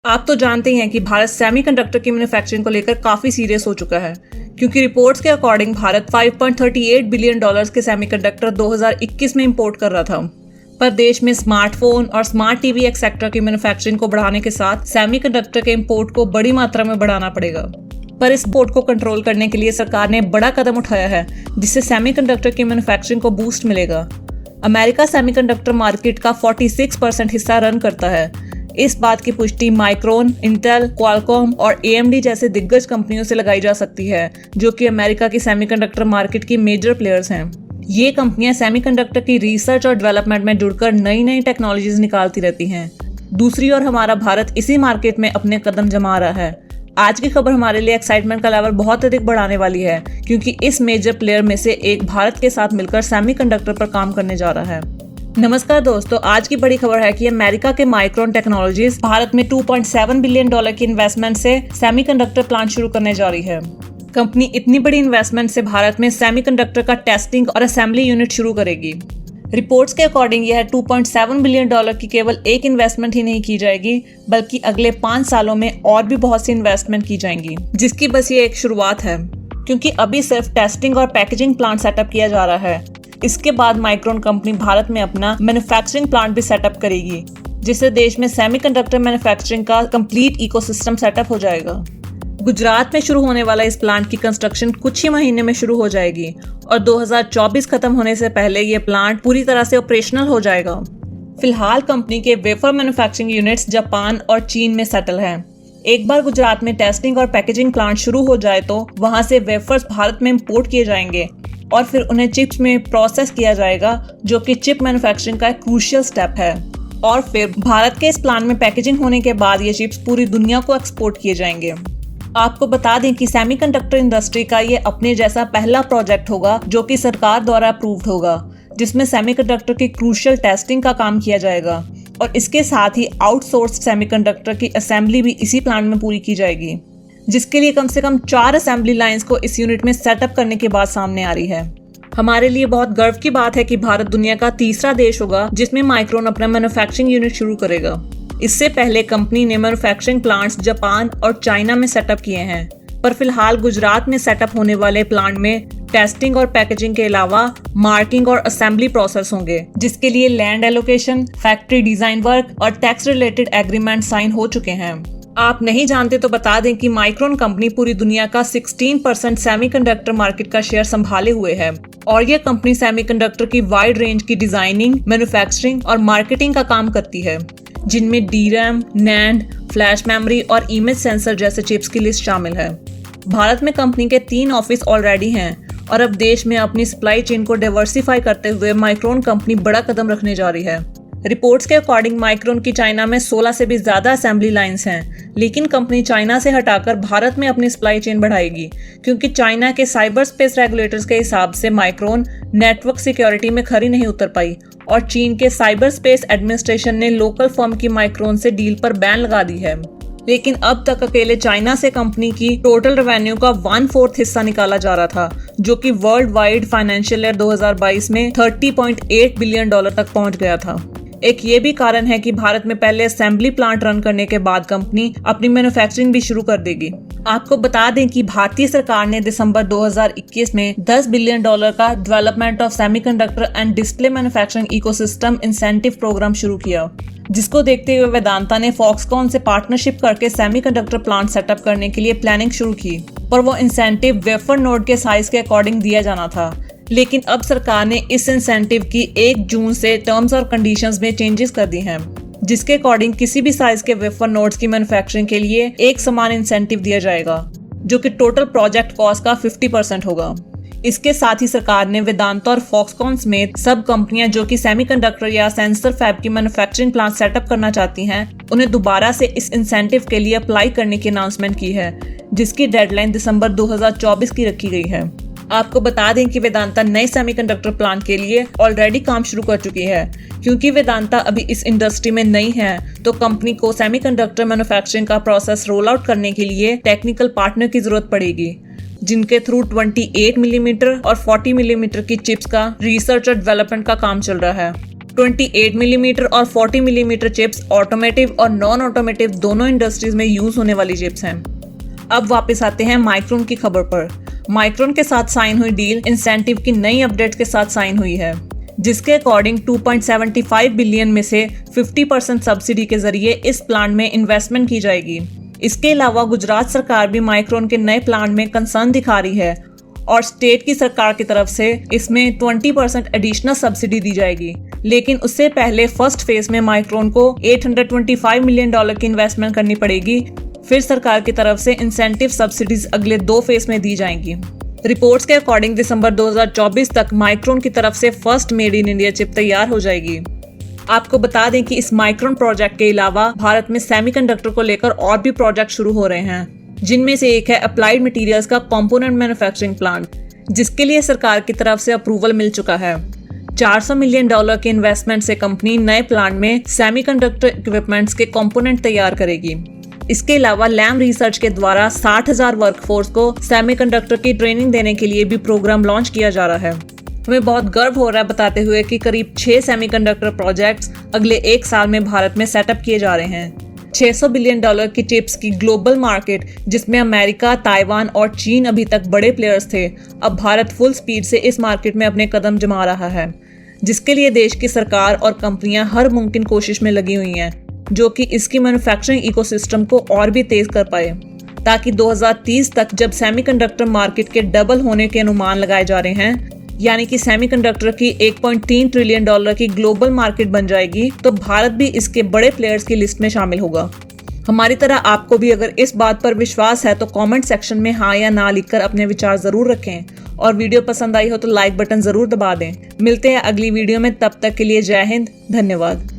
आप तो जानते ही हैं कि भारत सेमीकंडक्टर की मैन्युफैक्चरिंग को लेकर काफी सीरियस हो चुका है, क्योंकि रिपोर्ट्स के अकॉर्डिंग भारत 5.38 बिलियन डॉलर्स के सेमीकंडक्टर 2021 में इंपोर्ट कर रहा था। पर देश में स्मार्टफोन और स्मार्ट टीवी एक सेक्टर की मैन्युफैक्चरिंग को बढ़ाने के साथ सेमीकंडक्टर के इंपोर्ट को बड़ी मात्रा में बढ़ाना पड़ेगा। पर इस इंपोर्ट को कंट्रोल करने के लिए सरकार ने बड़ा कदम उठाया है, जिससे सेमीकंडक्टर की मैन्युफैक्चरिंग को बूस्ट मिलेगा। अमेरिका सेमीकंडक्टर मार्केट का 46% हिस्सा रन करता है। इस बात की पुष्टि माइक्रोन, इंटेल, क्वालकॉम और AMD जैसे दिग्गज कंपनियों से लगाई जा सकती है, जो कि अमेरिका की सेमीकंडक्टर मार्केट की मेजर प्लेयर्स हैं। ये कंपनियां सेमीकंडक्टर की रिसर्च और डेवलपमेंट में जुड़कर नई नई टेक्नोलॉजीज निकालती रहती हैं। दूसरी ओर हमारा भारत इसी मार्केट में अपने कदम जमा रहा है। आज की खबर हमारे लिए एक्साइटमेंट का लेवल बहुत अधिक बढ़ाने वाली है, क्योंकि इस मेजर प्लेयर में से एक भारत के साथ मिलकर सेमीकंडक्टर पर काम करने जा रहा है। नमस्कार दोस्तों, आज की बड़ी खबर है कि अमेरिका के माइक्रोन टेक्नोलॉजीज भारत में $2.7 बिलियन की इन्वेस्टमेंट से सेमीकंडक्टर प्लांट शुरू करने जा रही है। कंपनी इतनी बड़ी इन्वेस्टमेंट से भारत में सेमीकंडक्टर का टेस्टिंग और असेंबली यूनिट शुरू करेगी। रिपोर्ट्स के अकॉर्डिंग यह $2.7 बिलियन की केवल एक इन्वेस्टमेंट ही नहीं की जाएगी, बल्कि अगले 5 सालों में और भी बहुत सी इन्वेस्टमेंट की जाएंगी, जिसकी बस ये एक शुरुआत है, क्योंकि अभी सिर्फ टेस्टिंग और पैकेजिंग प्लांट सेटअप किया जा रहा है। इसके बाद माइक्रोन कंपनी भारत में अपना मैन्युफैक्चरिंग प्लांट भी सेटअप करेगी, जिससे देश में सेमीकंडक्टर मैन्युफैक्चरिंग का कंप्लीट इकोसिस्टम सेटअप हो जाएगा। गुजरात में शुरू होने वाला इस प्लांट की कंस्ट्रक्शन कुछ ही महीने में शुरू हो जाएगी और 2024 खत्म होने से पहले ये प्लांट पूरी तरह से ऑपरेशनल हो जाएगा। फिलहाल कंपनी के वेफर मैन्युफैक्चरिंग यूनिट्स जापान और चीन में सेटल हैं। एक बार गुजरात में टेस्टिंग और पैकेजिंग प्लांट शुरू हो जाए तो वहां से वेफर्स भारत में इंपोर्ट किए जाएंगे और फिर उन्हें चिप्स में प्रोसेस किया जाएगा, जो कि चिप मैन्युफैक्चरिंग का एक क्रूशियल स्टेप है। और फिर भारत के इस प्लांट में पैकेजिंग होने के बाद ये चिप्स पूरी दुनिया को एक्सपोर्ट किए जाएंगे। आपको बता दें कि सेमीकंडक्टर इंडस्ट्री का ये अपने जैसा पहला प्रोजेक्ट होगा, जो कि सरकार द्वारा अप्रूव्ड होगा, जिसमें सेमीकंडक्टर की क्रूशियल टेस्टिंग का काम किया जाएगा और इसके साथ ही आउटसोर्स्ड सेमीकंडक्टर की असेंबली भी इसी प्लांट में पूरी की जाएगी, जिसके लिए कम से कम 4 असेंबली लाइंस को इस यूनिट में सेटअप करने की बात सामने आ रही है। हमारे लिए बहुत गर्व की बात है कि भारत दुनिया का तीसरा देश होगा जिसमें माइक्रोन अपना मैन्युफैक्चरिंग यूनिट शुरू करेगा। इससे पहले कंपनी ने मैन्युफैक्चरिंग प्लांट्स जापान और चाइना में सेटअप किए हैं, पर फिलहाल गुजरात में सेटअप होने वाले प्लांट में टेस्टिंग और पैकेजिंग के अलावा मार्किंग और असेंबली प्रोसेस होंगे, जिसके लिए land allocation, factory design work और टैक्स रिलेटेड एग्रीमेंट साइन हो चुके हैं। आप नहीं जानते तो बता दें कि माइक्रोन कंपनी पूरी दुनिया का 16% सेमीकंडक्टर मार्केट का शेयर संभाले हुए है और यह कंपनी सेमीकंडक्टर की वाइड रेंज की डिजाइनिंग, मैन्युफैक्चरिंग और मार्केटिंग का काम करती है, जिनमें DRAM, NAND, फ्लैश मेमोरी और इमेज सेंसर जैसे चिप्स की लिस्ट शामिल है। भारत में कंपनी के 3 ऑफिस ऑलरेडी हैं और अब देश में अपनी सप्लाई चेन को डाइवर्सिफाई करते हुए माइक्रोन कंपनी बड़ा कदम रखने जा रही है। रिपोर्ट्स के अकॉर्डिंग माइक्रोन की चाइना में 16 से भी ज्यादा असेंबली लाइंस हैं, लेकिन कंपनी चाइना से हटाकर भारत में अपनी सप्लाई चेन बढ़ाएगी, क्योंकि चाइना के साइबर स्पेस रेगुलेटर्स के हिसाब से माइक्रोन नेटवर्क सिक्योरिटी में खरी नहीं उतर पाई और चीन के साइबर स्पेस एडमिनिस्ट्रेशन ने लोकल फर्म की माइक्रोन से डील पर बैन लगा दी है। लेकिन अब तक अकेले चाइना से कंपनी की टोटल रेवेन्यू का 1/4 हिस्सा निकाला जा रहा था, जो कि वर्ल्ड वाइड फाइनेंशियल ईयर 2022 में $30.8 बिलियन तक पहुंच गया था। एक ये भी कारण है कि भारत में पहले असेंबली प्लांट रन करने के बाद कंपनी अपनी मैन्युफैक्चरिंग भी शुरू कर देगी। आपको बता दें कि भारतीय सरकार ने दिसंबर 2021 में $10 बिलियन का development of semiconductor and display manufacturing ecosystem incentive program शुरू किया, जिसको देखते हुए वेदांता ने फॉक्सकॉन से पार्टनरशिप करके सेमीकंडक्टर प्लांट सेटअप करने के लिए प्लानिंग शुरू की। पर वो इंसेंटिव वेफर नोड के साइज के अकॉर्डिंग दिया जाना था, लेकिन अब सरकार ने इस इंसेंटिव की 1 जून से टर्म्स और कंडीशंस में चेंजेस कर दी हैं, जिसके अकॉर्डिंग किसी भी साइज के वेफर नोड्स की मैन्युफैक्चरिंग के लिए एक समान इंसेंटिव दिया जाएगा, जो कि टोटल प्रोजेक्ट कॉस्ट का 50% होगा। इसके साथ ही सरकार ने वेदांता और फॉक्सकॉन समेत सब कंपनियां जो कि सेमीकंडक्टर या सेंसर फैब की मैन्युफैक्चरिंग प्लांट सेटअप करना चाहती हैं, उन्हें दोबारा से इस इंसेंटिव के लिए अप्लाई करने की अनाउंसमेंट की है, जिसकी डेडलाइन दिसंबर 2024 की रखी गई है। आपको बता दें कि वेदांता नए सेमीकंडक्टर प्लांट के लिए ऑलरेडी काम शुरू कर चुकी है। क्योंकि वेदांता अभी इस इंडस्ट्री में नई है, तो कंपनी को सेमीकंडक्टर मैन्युफैक्चरिंग का प्रोसेस रोल आउट करने के लिए टेक्निकल पार्टनर की जरूरत पड़ेगी, जिनके थ्रू 28 मिलीमीटर और 40 मिलीमीटर की चिप्स का रिसर्च और डेवलपमेंट का काम चल रहा है। 28 मिलीमीटर और 40 मिलीमीटर चिप्स ऑटोमेटिव और नॉन ऑटोमेटिव दोनों इंडस्ट्रीज में यूज होने वाली चिप्स हैं। अब वापस आते हैं माइक्रोन की खबर पर। माइक्रोन के साथ साइन हुई डील इंसेंटिव की नई अपडेट के साथ साइन हुई है, जिसके अकॉर्डिंग 2.75 बिलियन में से 50% सब्सिडी के जरिए इस प्लांट में इन्वेस्टमेंट की जाएगी। इसके अलावा गुजरात सरकार भी माइक्रोन के नए प्लांट में कंसर्न दिखा रही है और स्टेट की सरकार की तरफ से इसमें 20% एडिशनल सब्सिडी दी जाएगी। लेकिन उससे पहले फर्स्ट फेज में माइक्रोन को $825 मिलियन की इन्वेस्टमेंट करनी पड़ेगी। फिर सरकार की तरफ से इंसेंटिव सब्सिडीज अगले 2 फेज में दी जाएंगी। रिपोर्ट्स के अकॉर्डिंग दिसंबर 2024 तक माइक्रोन की तरफ से first made in India chip तैयार हो जाएगी। आपको बता दें कि इस माइक्रोन प्रोजेक्ट के अलावा भारत में सेमीकंडक्टर को लेकर और भी प्रोजेक्ट शुरू हो रहे हैं, जिनमें से एक है अप्लाइड मटेरियल्स का कंपोनेंट मैन्युफैक्चरिंग प्लांट, जिसके लिए सरकार की तरफ से अप्रूवल मिल चुका है। $400 मिलियन के इन्वेस्टमेंट से कंपनी नए प्लांट में सेमीकंडक्टर इक्विपमेंट्स के कंपोनेंट तैयार करेगी। इसके अलावा लैम रिसर्च के द्वारा 60,000 वर्कफोर्स को सेमीकंडक्टर की ट्रेनिंग देने के लिए भी प्रोग्राम लॉन्च किया जा रहा है। हमें बहुत गर्व हो रहा है बताते हुए कि करीब 6 सेमीकंडक्टर प्रोजेक्ट्स अगले 1 साल में भारत में सेटअप किए जा रहे हैं। $600 बिलियन की चिप्स की ग्लोबल मार्केट, जिसमें अमेरिका, ताइवान और चीन अभी तक बड़े प्लेयर्स थे, अब भारत फुल स्पीड से इस मार्केट में अपने कदम जमा रहा है, जिसके लिए देश की सरकार और कंपनियां हर मुमकिन कोशिश में लगी हुई हैं, जो कि इसकी मैन्युफैक्चरिंग इकोसिस्टम को और भी तेज कर पाए, ताकि 2030 तक जब सेमीकंडक्टर मार्केट के डबल होने के अनुमान लगाए जा रहे हैं, यानी कि सेमीकंडक्टर की $1.3 ट्रिलियन की ग्लोबल मार्केट बन जाएगी, तो भारत भी इसके बड़े प्लेयर्स की लिस्ट में शामिल होगा। हमारी तरह आपको भी अगर इस बात पर विश्वास है तो कमेंट सेक्शन में हाँ या ना लिखकर अपने विचार जरूर रखें, और वीडियो पसंद आई हो तो लाइक बटन जरूर दबा दें। मिलते हैं अगली वीडियो में, तब तक के लिए जय हिंद, धन्यवाद।